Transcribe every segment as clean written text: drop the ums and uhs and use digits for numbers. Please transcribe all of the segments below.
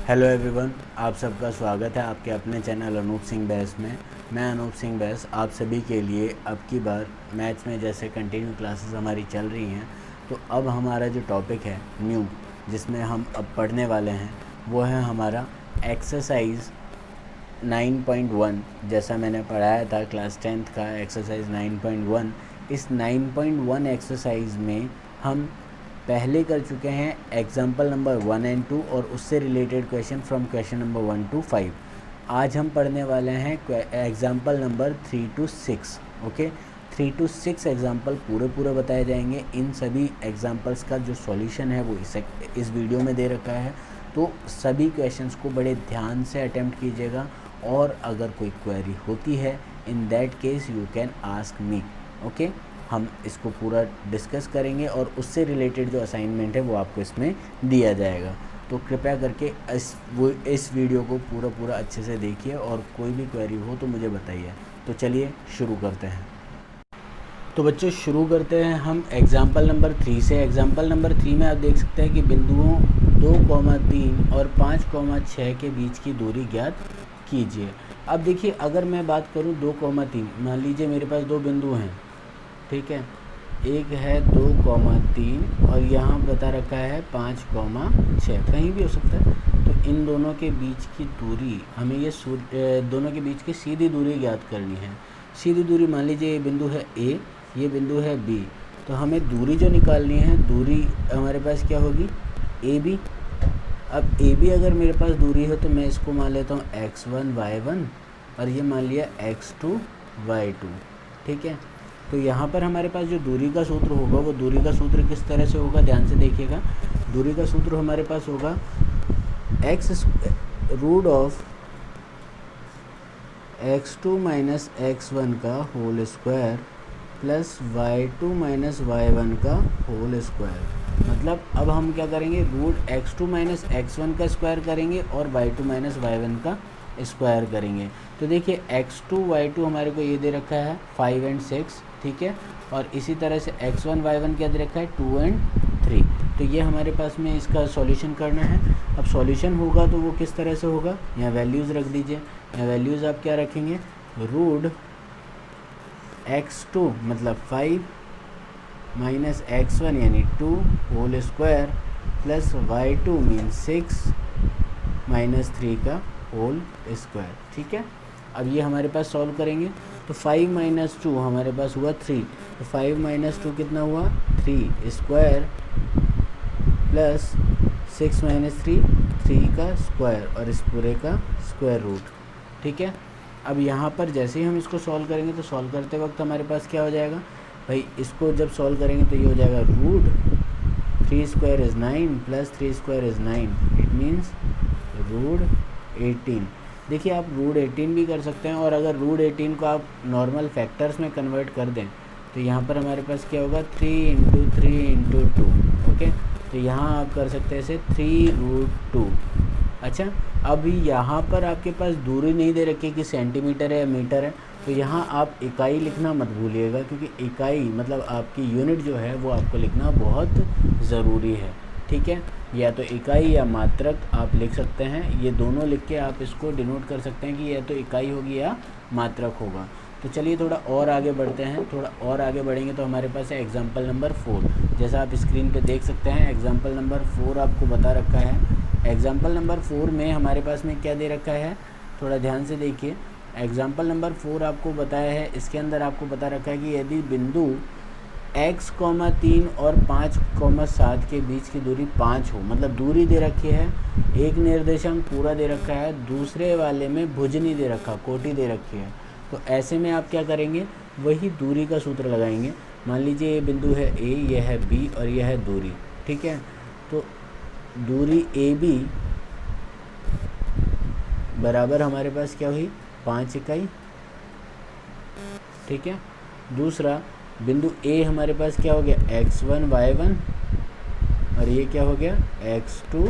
Hello everyone, आप सबका स्वागत है आपके अपने चैनल अनूप सिंह बैस में। मैं अनूप सिंह बैस आप सभी के लिए अब की बार मैथ्स में जैसे कंटिन्यू क्लासेस हमारी चल रही हैं, तो अब हमारा जो टॉपिक है न्यू, जिसमें हम अब पढ़ने वाले हैं, वो है हमारा एक्सरसाइज 9.1। जैसा मैंने पढ़ाया था क्लास 10th का एक्सरसाइज 9.1। इस 9.1 एक्सरसाइज में हम पहले कर चुके हैं एग्जाम्पल नंबर 1 एंड 2 और उससे related question from question number 1 to 5। आज हम पढ़ने वाले हैं example number 3 to 6। Okay, 3 to 6 example पूरे बताए जाएंगे। इन सभी एग्जाम्पल्स का जो सॉल्यूशन है वो इस वीडियो में दे रखा है, तो सभी क्वेश्चंस को बड़े ध्यान से अटेम्प्ट कीजिएगा और अगर कोई क्वेरी होती है in that case you can ask me. Okay, हम इसको पूरा डिस्कस करेंगे और उससे रिलेटेड जो असाइनमेंट है वो आपको इसमें दिया जाएगा। तो कृपया करके इस वीडियो को पूरा अच्छे से देखिए और कोई भी क्वेरी हो तो मुझे बताइए। तो चलिए शुरू करते हैं। तो बच्चों शुरू करते हैं हम एग्जाम्पल नंबर 3 से। एग्जाम्पल नंबर 3 में आप देख सकते हैं कि बिंदुओं 2,3 और 5,6 के बीच की दूरी ज्ञात कीजिए। अब देखिए, अगर मैं बात करूं 2,3, मान लीजिए मेरे पास दो बिंदु हैं, ठीक है, एक है 2,3 और यहाँ बता रखा है 5,6, कहीं भी हो सकता है। तो इन दोनों के बीच की दूरी हमें दोनों के बीच की सीधी दूरी ज्ञात करनी है। सीधी दूरी मान लीजिए ये बिंदु है ए, ये बिंदु है बी, तो हमें दूरी जो निकालनी है, दूरी हमारे पास क्या होगी, ए बी। अब ए बी अगर मेरे पास दूरी है तो मैं इसको मान लेता हूँ x1 y1 और ये मान लिया x2 y2, ठीक है। तो यहाँ पर हमारे पास जो दूरी का सूत्र होगा वो दूरी का सूत्र किस तरह से होगा, ध्यान से देखिएगा। दूरी का सूत्र हमारे पास होगा root of x2 minus x1 का whole square plus y2 minus y1 का होल स्क्वायर। मतलब अब हम क्या करेंगे, रूट x2 माइनस x1 का स्क्वायर करेंगे और y2 माइनस y1 का स्क्वायर करेंगे। तो देखिए x2 y2 हमारे को ये दे रखा है 5 and 6, ठीक है, और इसी तरह से x1 y1 क्या दे रखा है 2 and 3। तो ये हमारे पास में इसका सॉल्यूशन करना है। अब सॉल्यूशन होगा तो वो किस तरह से होगा, यहाँ वैल्यूज़ रख दीजिए। यहाँ वैल्यूज़ आप क्या रखेंगे, रूट x2 मतलब 5 माइनस x1 यानी 2 whole square plus y2 mean 6 minus 3 का होल स्क्वायर, ठीक है। अब ये हमारे पास सॉल्व करेंगे तो 5 माइनस 2 हमारे पास हुआ 3, तो 5 माइनस 2 कितना हुआ 3 स्क्वायर प्लस 6 माइनस 3 का स्क्वायर और इस पूरे का स्क्वायर रूट, ठीक है। अब यहाँ पर जैसे ही हम इसको सॉल्व करेंगे तो सॉल्व करते वक्त हमारे पास क्या हो जाएगा भाई, इसको जब सॉल्व करेंगे तो ये हो जाएगा root 3 square is 9 plus 3 square is 9, it means root 18। देखिए आप रूट 18 भी कर सकते हैं और अगर रूट 18 को आप नॉर्मल फैक्टर्स में कन्वर्ट कर दें तो यहाँ पर हमारे पास क्या होगा 3 × 3 × 2, ओके। तो यहाँ आप कर सकते हैं इसे 3√2। अच्छा, अभी यहाँ पर आपके पास दूरी नहीं दे रखी कि सेंटीमीटर है या मीटर है, तो यहाँ आप इकाई लिखना मत भूलिएगा, क्योंकि इकाई मतलब आपकी यूनिट जो है वो आपको लिखना बहुत ज़रूरी है, ठीक है। या तो इकाई या मात्रक आप लिख सकते हैं, ये दोनों लिख के आप इसको डिनोट कर सकते हैं कि या तो इकाई होगी या मात्रक होगा। तो चलिए थोड़ा और आगे बढ़ते हैं। थोड़ा और आगे बढ़ेंगे तो हमारे पास है एग्जाम्पल नंबर 4। जैसा आप स्क्रीन पे देख सकते हैं एग्जाम्पल नंबर 4 आपको बता रखा है। एग्जाम्पल नंबर 4 में हमारे पास में क्या दे रखा है, थोड़ा ध्यान से देखिए। एग्जाम्पल नंबर 4 आपको बताया है, इसके अंदर आपको बता रखा है कि यदि बिंदु x,3 और 5,7 के बीच की दूरी 5 हो, मतलब दूरी दे रखी है, एक निर्देशांक पूरा दे रखा है, दूसरे वाले में भुजनी दे रखा, कोटि दे रखी है, तो ऐसे में आप क्या करेंगे, वही दूरी का सूत्र लगाएंगे। मान लीजिए ये बिंदु है ए, यह है बी और यह है दूरी, ठीक है। तो दूरी ए बी बराबर हमारे पास क्या हुई 5 इकाई, ठीक है। दूसरा बिंदु ए हमारे पास क्या हो गया x1 y1 और ये क्या हो गया x2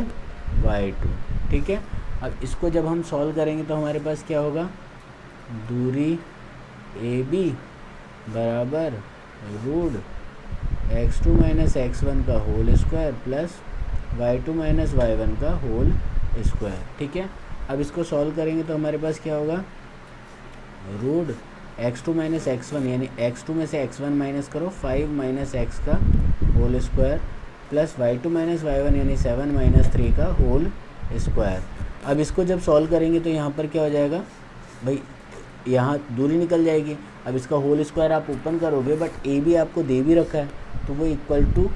y2, ठीक है। अब इसको जब हम सॉल्व करेंगे तो हमारे पास क्या होगा, दूरी ए बी बराबर रूट x2 माइनस x1 का whole square plus y2 minus y1 का होल स्क्वायर। ठीक है, अब इसको सॉल्व करेंगे तो हमारे पास क्या होगा, रूट x2 माइनस x1 यानी x2 में से x1 माइनस करो 5 माइनस x का whole square plus y2 minus y1 यानी 7 माइनस 3 का होल स्क्वायर। अब इसको जब सॉल्व करेंगे तो यहाँ पर क्या हो जाएगा भाई, यहाँ दूरी निकल जाएगी। अब इसका होल स्क्वायर आप ओपन करोगे बट ए भी आपको दे भी रखा है तो वो इक्वल टू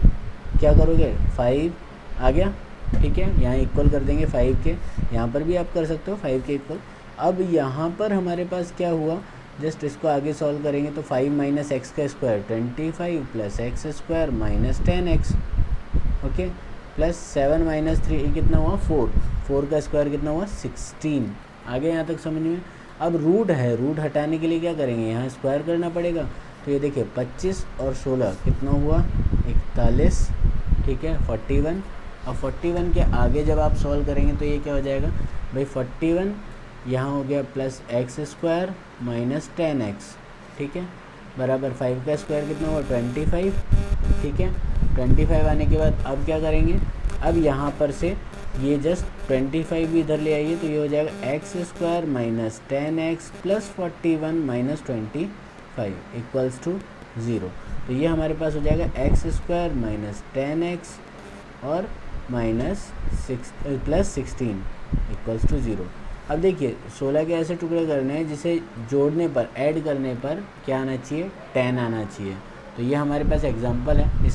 क्या करोगे 5 आ गया। ठीक है, यहाँ इक्वल कर देंगे 5 के, यहाँ पर भी आप कर सकते हो 5 के इक्वल। अब यहाँ पर हमारे पास क्या हुआ, जस्ट इसको आगे सॉल्व करेंगे तो 5 माइनस एक्स का square 25 plus X square minus 10x, okay, plus 7 minus 3 कितना हुआ 4 का स्क्वायर कितना हुआ 16। आगे यहाँ तक समझ में। अब रूट है, रूट हटाने के लिए क्या करेंगे, यहाँ स्क्वायर करना पड़ेगा। तो ये देखिए 25 और 16 कितना हुआ 41, ठीक है 41। अब 41 के आगे जब आप सॉल्व करेंगे तो ये क्या हो जाएगा भाई 41 यहाँ हो गया plus X square minus 10x, ठीक है, बराबर 5 का स्क्वायर कितना हुआ 25। ठीक है, 25 आने के बाद अब क्या करेंगे, अब यहाँ पर से ये जस्ट 25 भी इधर ले आइए तो ये हो जाएगा X square minus 10x plus 41 minus 25 equals to 0। तो ये हमारे पास हो जाएगा एक्स स्क्वायर माइनस 10x और माइनस प्लस 16 इक्वल्स टू 0। अब देखिए 16 के ऐसे टुकड़े करने हैं जिसे जोड़ने पर ऐड करने पर क्या आना चाहिए 10 आना चाहिए। तो ये हमारे पास एग्जांपल है।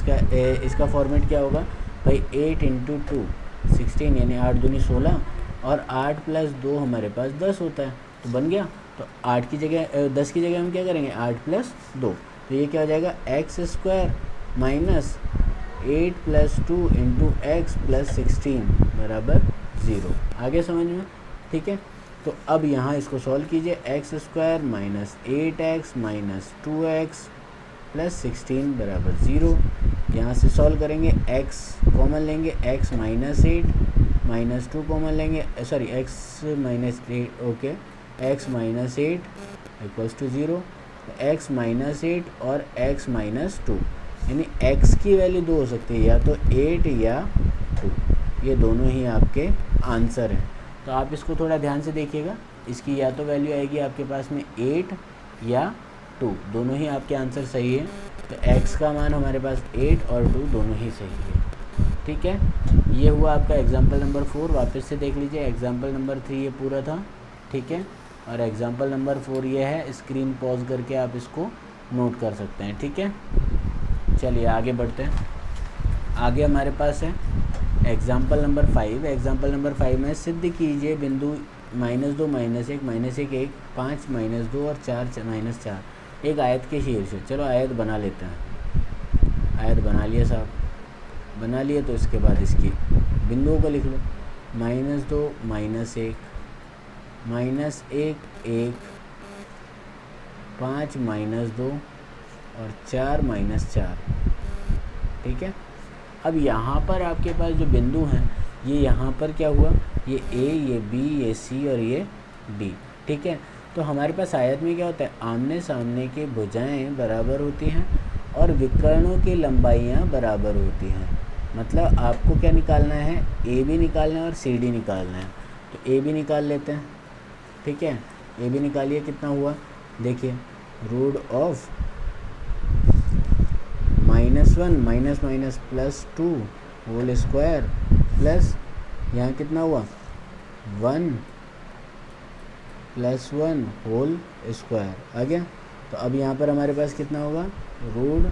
इसका फॉर्मेट क्या होगा भाई 8 इंटू 2 16 यानी 8 दूनी 16 और 8 प्लस 2 हमारे पास 10 होता है तो बन गया। तो 8 की जगह 10 की जगह हम क्या करेंगे 8 प्लस 2, तो ये क्या हो जाएगा X square minus 8 plus 2 into x plus 16 बराबर 0। आगे समझ में, ठीक है। तो अब यहाँ इसको सॉल्व कीजिए, X square minus 8x minus 2x plus 16 बराबर 0। यहाँ से सॉल्व करेंगे, x कॉमन लेंगे, x माइनस 8 माइनस 2 कॉमन लेंगे, sorry x minus 8, okay, x minus 8 equals to 0। x minus 8 और x माइनस 2 यानी x की वैल्यू 2 हो सकती है, या तो 8 या 2, ये दोनों ही आपके आंसर हैं। तो आप इसको थोड़ा ध्यान से देखिएगा, इसकी या तो वैल्यू आएगी आपके पास में 8 या 2, दोनों ही आपके आंसर सही है। तो x का मान हमारे पास 8 और 2 दोनों ही सही है। ठीक है, ये हुआ आपका एग्जाम्पल नंबर 4। वापस से देख लीजिए, एग्जाम्पल नंबर 3 ये पूरा था, ठीक है, और एग्जाम्पल नंबर 4 ये है। स्क्रीन पॉज करके आप इसको नोट कर सकते हैं। ठीक है, चलिए आगे बढ़ते हैं। आगे हमारे पास है एग्जाम्पल नंबर 5। एग्जाम्पल नंबर 5 में सिद्ध कीजिए बिंदु -2 -1 -1 1 5 -2 और 4 -4 एक आयत के शीर्ष से। चलो आयत बना लेते हैं। आयत बना लिया साहब, बना लिए तो इसके बाद इसकी बिंदुओं को लिख लो, -2 -1 -1 1 5 -2 और 4 -4। ठीक है, अब यहाँ पर आपके पास जो बिंदु हैं ये यहाँ पर क्या हुआ, ये A, ये B, ये C और ये D। ठीक है, तो हमारे पास आयत में क्या होता है, आमने सामने की भुजाएं बराबर होती हैं और विकर्णों की लंबाइयाँ बराबर होती हैं। मतलब आपको क्या निकालना है, AB निकालना है और CD निकालना है। तो AB निकाल लेते हैं। ठीक है, AB निकालिए, कितना हुआ देखिए, root of -1 minus minus plus 2 whole square plus यहाँ कितना हुआ 1 प्लस 1 होल स्क्वायर आ गया। तो अब यहाँ पर हमारे पास कितना होगा, रूट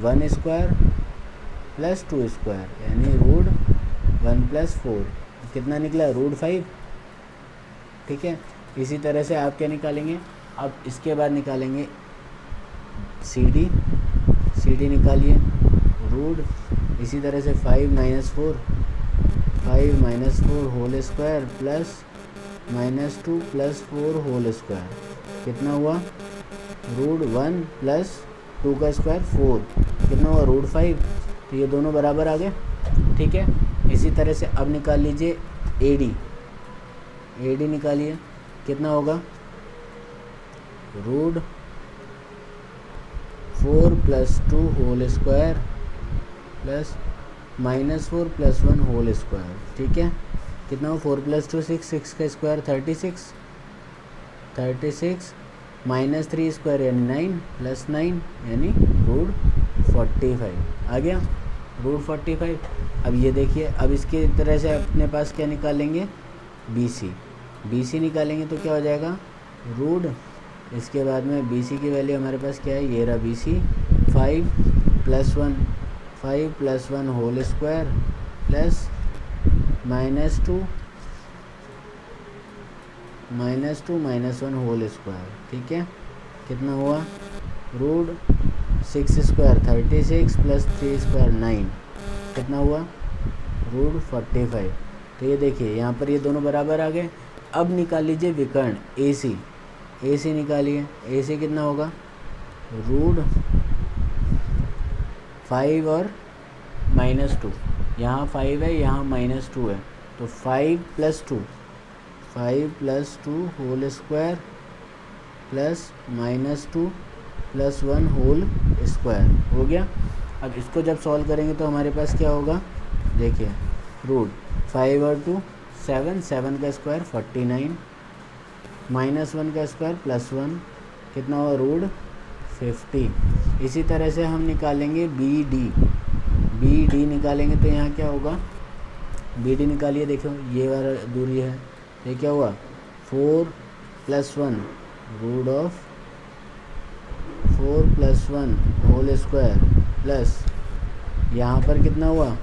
1 स्क्वायर प्लस 2 स्क्वायर यानी रूट 1 प्लस 4 कितना निकला, रूट 5। ठीक है, इसी तरह से आप क्या निकालेंगे, अब इसके बाद निकालेंगे CD निकालिए, रूट इसी तरह से 5 minus 4 whole square plus -2 plus 4 whole square कितना हुआ, रूट 1 प्लस 2 का स्क्वायर 4 कितना हुआ, रूट 5। तो ये दोनों बराबर आ गए। ठीक है, इसी तरह से अब निकाल लीजिए AD निकालिए, कितना होगा, root 4 plus 2 whole square plus -4 plus 1 whole square. ठीक है, कितना हो, 4 + 2 6, 6 का स्क्वायर 36, 36 -3 स्क्वायर यानी 9 + 9 यानी √45 आ गया, √45। अब ये देखिए, अब इसके तरह से अपने पास क्या निकालेंगे, BC, BC निकालेंगे तो क्या हो जाएगा रूट, इसके बाद में BC की वैल्यू हमारे पास क्या है, ये रहा BC, 5 + 1, 5 + 1 whole square plus -2 -1 whole square, ठीक है, कितना हुआ √6 स्क्वायर 36 + 3 स्क्वायर 9, कितना हुआ √45। तो ये देखिए यहाँ पर ये दोनों बराबर आ गए। अब निकाल लीजिए विकर्ण AC, AC निकालिए, AC कितना होगा √5 और -2, यहाँ 5 है यहाँ -2 है, तो 5 + 2 whole square plus -2 + 1 whole square हो गया। अब इसको जब सॉल्व करेंगे तो हमारे पास क्या होगा, देखिए √5 और 2 7, 7 का स्क्वायर 49, -1 का स्क्वायर +1 कितना हुआ √50। इसी तरह से हम निकालेंगे BD निकालेंगे तो यहाँ क्या होगा, BD निकालिए, देखो ये वाला दूरी है, ये क्या हुआ 4 + 1 होल स्क्वायर प्लस यहाँ पर कितना हुआ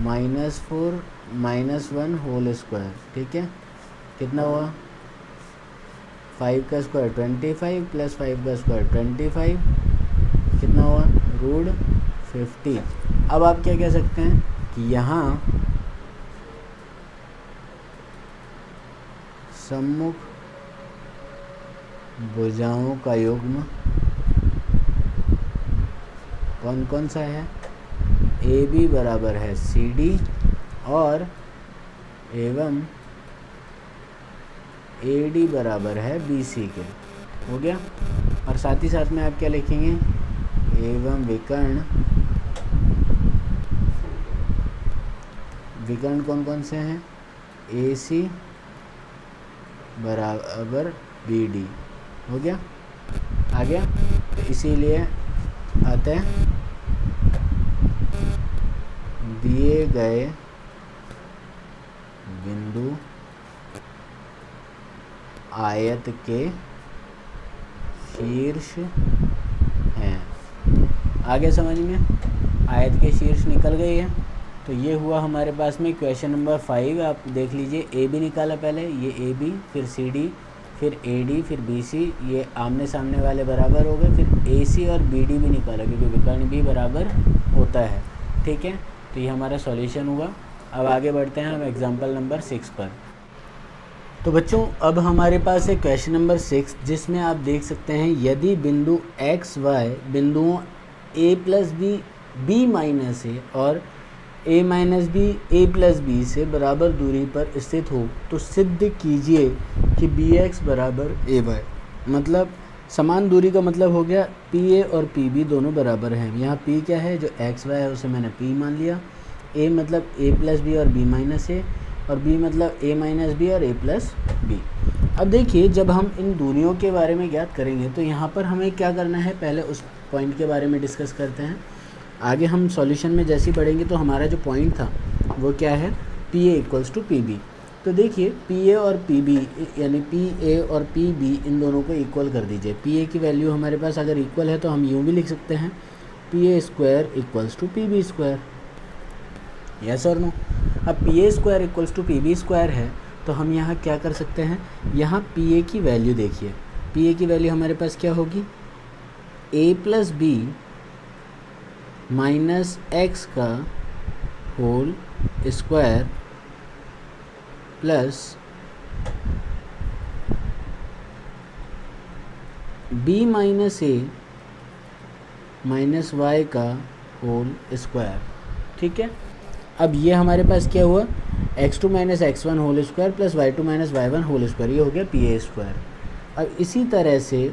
-4 -1 होल स्क्वायर, ठीक है, कितना हुआ 5 का स्क्वायर 25 + 5 का स्क्वायर 25, कितना हुआ √50। अब आप क्या कह सकते हैं कि यहाँ सम्मुख भुजाओं का युग्म कौन कौन सा है, AB बराबर है CD और एवं AD बराबर है BC के, हो गया। और साथ ही साथ में आप क्या लिखेंगे, एवं विकर्ण कौन कौन से हैं, AC बराबर BD, हो गया, आ गया। तो इसीलिए आते हैं दिए गए बिंदु आयत के शीर्ष हैं, आगे समझ में, आयत के शीर्ष निकल गई है। तो ये हुआ हमारे पास में क्वेश्चन नंबर 5। आप देख लीजिए, AB निकाला पहले, ये AB, फिर CD, फिर AD, फिर BC, ये आमने सामने वाले बराबर हो गए, फिर AC और BD भी निकाला क्योंकि विकर्ण भी बराबर होता है, ठीक है। तो ये हमारा सॉल्यूशन हुआ। अब आगे बढ़ते हैं हम एग्जाम्पल नंबर 6 पर। तो बच्चों अब हमारे पास है क्वेश्चन नंबर 6, जिसमें आप देख सकते हैं यदि बिंदु XY बिंदुओं A + B, B - A और A - B, A + B से बराबर दूरी पर स्थित हो तो सिद्ध कीजिए कि BX बराबर AY। मतलब समान दूरी का मतलब हो गया PA और PB दोनों बराबर हैं। यहाँ P क्या है, जो XY है उसे मैंने P मान लिया, A मतलब A + B और B - A, और B मतलब A - B और A + B। अब देखिए जब हम इन दूरियों के बारे में ज्ञात करेंगे तो यहाँ पर हमें क्या करना है, पहले उस पॉइंट के बारे में डिस्कस करते हैं। आगे हम सॉल्यूशन में जैसे ही बढ़ेंगे तो हमारा जो पॉइंट था वो क्या है, PA = PB। तो देखिए PA और PB यानी PA और PB इन दोनों को इक्वल कर दीजिए। PA की वैल्यू हमारे पास अगर इक्वल है तो हम यूँ भी लिख सकते हैं PA² = PB², यस और नो। अब PA² = PB² है तो हम यहाँ क्या कर सकते हैं, यहाँ PA की वैल्यू देखिए, PA की वैल्यू हमारे पास क्या होगी, A + B - X का whole square plus B - A - Y का होल स्क्वायर, ठीक है। अब ये हमारे पास क्या हुआ, x2 - x1 whole square plus y2 - y1 whole square, ये हो गया PA²। अब इसी तरह से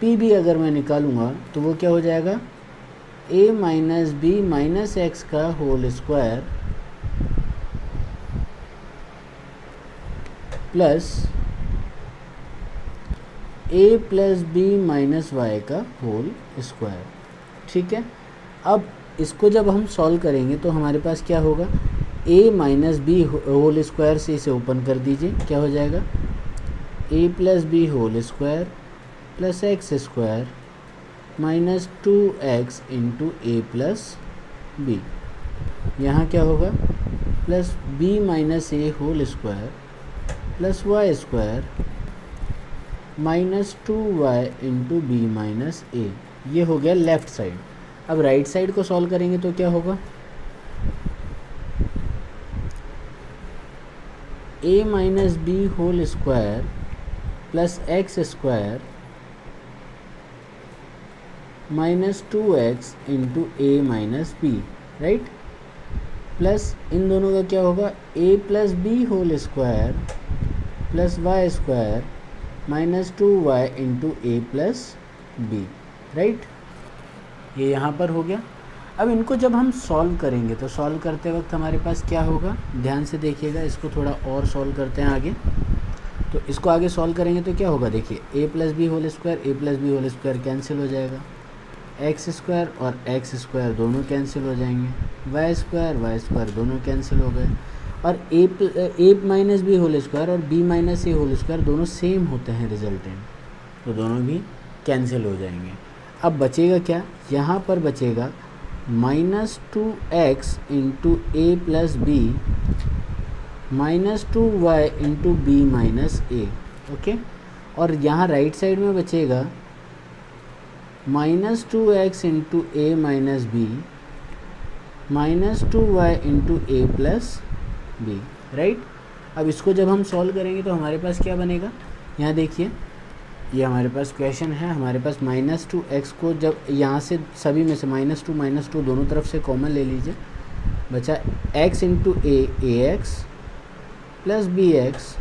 PB अगर मैं निकालूंगा तो वो क्या हो जाएगा, A - B - X का होल स्क्वायर प्लस ए प्लस बी माइनस वाई का होल स्क्वायर। ठीक है, अब इसको जब हम सॉल्व करेंगे तो हमारे पास क्या होगा, A minus B whole square से इसे ओपन कर दीजिए, क्या हो जाएगा, A plus B whole square plus X square minus 2x into A plus B. यहाँ क्या होगा, plus B minus A whole square plus Y square minus 2y into B minus A. ये हो गया लेफ़्ट साइड। अब right side को solve करेंगे तो क्या होगा, a minus B whole square plus X square minus 2x into A minus B, right, plus इन दोनों का क्या होगा, a plus B whole square plus Y square minus 2y into A plus B, right. ये यहाँ पर हो गया। अब इनको जब हम सॉल्व करेंगे तो सॉल्व करते वक्त हमारे पास क्या होगा, ध्यान से देखिएगा, इसको थोड़ा और सॉल्व करते हैं आगे। तो इसको आगे सॉल्व करेंगे तो क्या होगा, देखिए A plus B whole square cancel हो जाएगा, एक्स स्क्वायर और एक्स स्क्वायर दोनों कैंसिल हो जाएंगे, वाई स्क्वायर दोनों कैंसिल हो गए, और A minus B whole square और B minus A whole square दोनों सेम होते हैं रिजल्टेंट, तो दोनों भी कैंसिल हो जाएंगे। अब बचेगा क्या, यहाँ पर बचेगा minus 2x into A plus B minus 2y into B minus A, okay. और यहाँ राइट साइड में बचेगा minus 2x into A minus B minus 2y into A plus B, right. अब इसको जब हम सॉल्व करेंगे तो हमारे पास क्या बनेगा, यहाँ देखिए, ये हमारे पास क्वेश्चन है, हमारे पास माइनस 2x को जब यहाँ से सभी में से माइनस टू दोनों तरफ से कॉमन ले लीजिए, बचा x into A X plus B X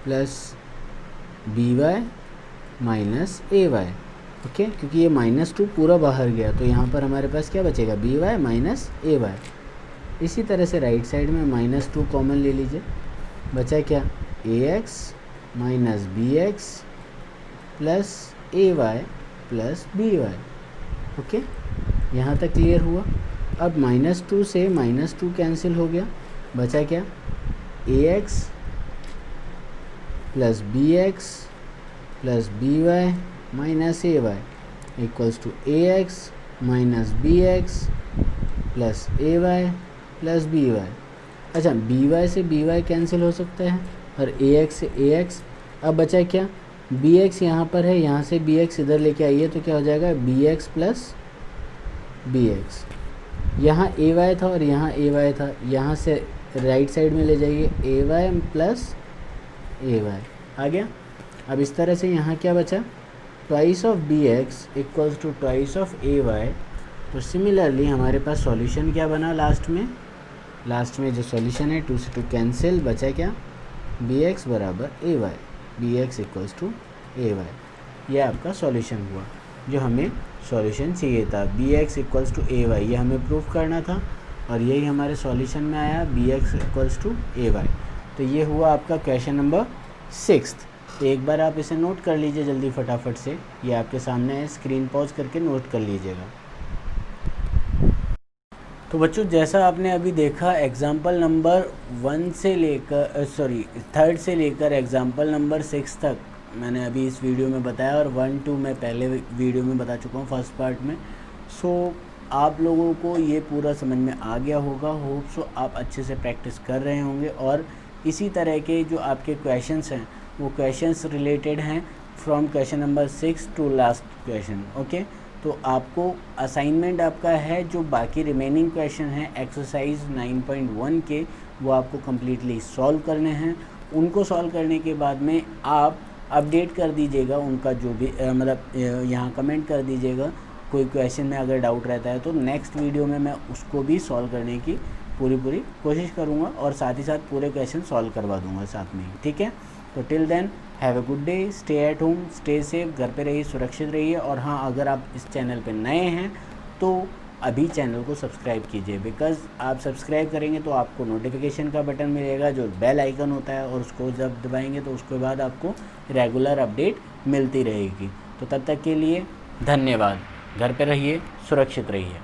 plus B Y minus A Y, okay, क्योंकि ये -2 पूरा बाहर गया तो यहाँ पर हमारे पास क्या बचेगा, B Y minus A Y. इसी तरह से राइट साइड में -2 कॉमन ले लीजिए, बचा क्या, A X minus B X plus A Y plus B Y, okay. यहाँ तक क्लियर हुआ। अब -2 से -2 कैंसिल हो गया, बचा क्या, A X plus B X plus B Y minus A Y equals to A X minus B X plus A Y plus B Y. अच्छा, बी वाई से बी वाई कैंसिल हो सकता है और ए एक्स से ए एक्स। अब बचा क्या, बी एक्स यहाँ पर है, यहाँ से बी एक्स इधर लेके आइए तो क्या हो जाएगा, B X plus B X. यहाँ ए वाई था और यहाँ ए वाई था, यहाँ से राइट साइड में ले जाइए, A Y plus A Y आ गया। अब इस तरह से यहाँ क्या बचा, twice of B X equals to twice of A Y. तो सिमिलरली हमारे पास सॉल्यूशन क्या बना, लास्ट में जो सॉल्यूशन है 2 से 2 कैंसिल, बचा क्या, बी एक्स बराबर A Y, B X equals to A Y. यह आपका सॉल्यूशन हुआ, जो हमें सॉल्यूशन चाहिए था, B X equals to A Y, ये हमें प्रूफ करना था और यही हमारे सॉल्यूशन में आया, B X equals to A Y. तो ये हुआ आपका क्वेश्चन नंबर 6। तो एक बार आप इसे नोट कर लीजिए जल्दी फटाफट से, ये आपके सामने है, स्क्रीन पॉज करके नोट कर लीजिएगा। तो बच्चों, जैसा आपने अभी देखा, एग्जाम्पल नंबर 3 से लेकर एग्जाम्पल नंबर 6 तक मैंने अभी इस वीडियो में बताया, और 1, 2 मैं पहले वीडियो में बता चुका हूँ फर्स्ट पार्ट में। सो आप लोगों को ये पूरा समझ में आ गया होगा, होप सो आप अच्छे से प्रैक्टिस कर रहे होंगे, और इसी तरह के जो आपके क्वेश्चंस हैं वो क्वेश्चंस रिलेटेड हैं from question number 6 to last question, okay. तो आपको असाइनमेंट आपका है, जो बाकी रिमेनिंग क्वेश्चन हैं एक्सरसाइज 9.1 के, वो आपको कम्प्लीटली सॉल्व करने हैं। उनको सॉल्व करने के बाद में आप अपडेट कर दीजिएगा उनका जो भी यहाँ कमेंट कर दीजिएगा, कोई क्वेश्चन में अगर डाउट रहता है तो नेक्स्ट वीडियो में मैं उसको भी सॉल्व करने की पूरी कोशिश करूँगा, और साथ ही साथ पूरे क्वेश्चन सॉल्व करवा दूँगा साथ में ही, ठीक है। तो till then have a good day, stay at home, stay safe, घर पे रहिए, सुरक्षित रहिए। और हाँ, अगर आप इस चैनल पे नए हैं तो अभी चैनल को सब्सक्राइब कीजिए, बिकॉज़ आप सब्सक्राइब करेंगे तो आपको नोटिफिकेशन का बटन मिलेगा जो बेल आइकन होता है, और उसको जब दबाएंगे तो उसके बाद आपको रेगुलर अपडेट मिलती रहेगी। तो तब तक के लिए धन्यवाद। घर पे रहिए, सुरक्षित रहिए।